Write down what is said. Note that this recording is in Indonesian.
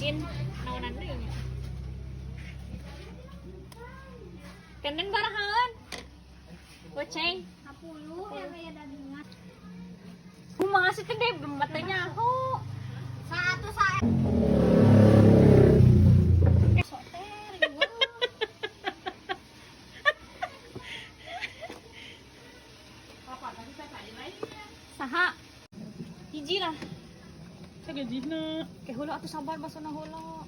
bikin naonan deui nya. Kenden barahan. Goceng. 10 ya kayak dagingan. Kumaha sih teh bemat teh nyaho. Satu saat. Saha? Hiji lah. Sagajina. Ke heula atuh sabar basona heula.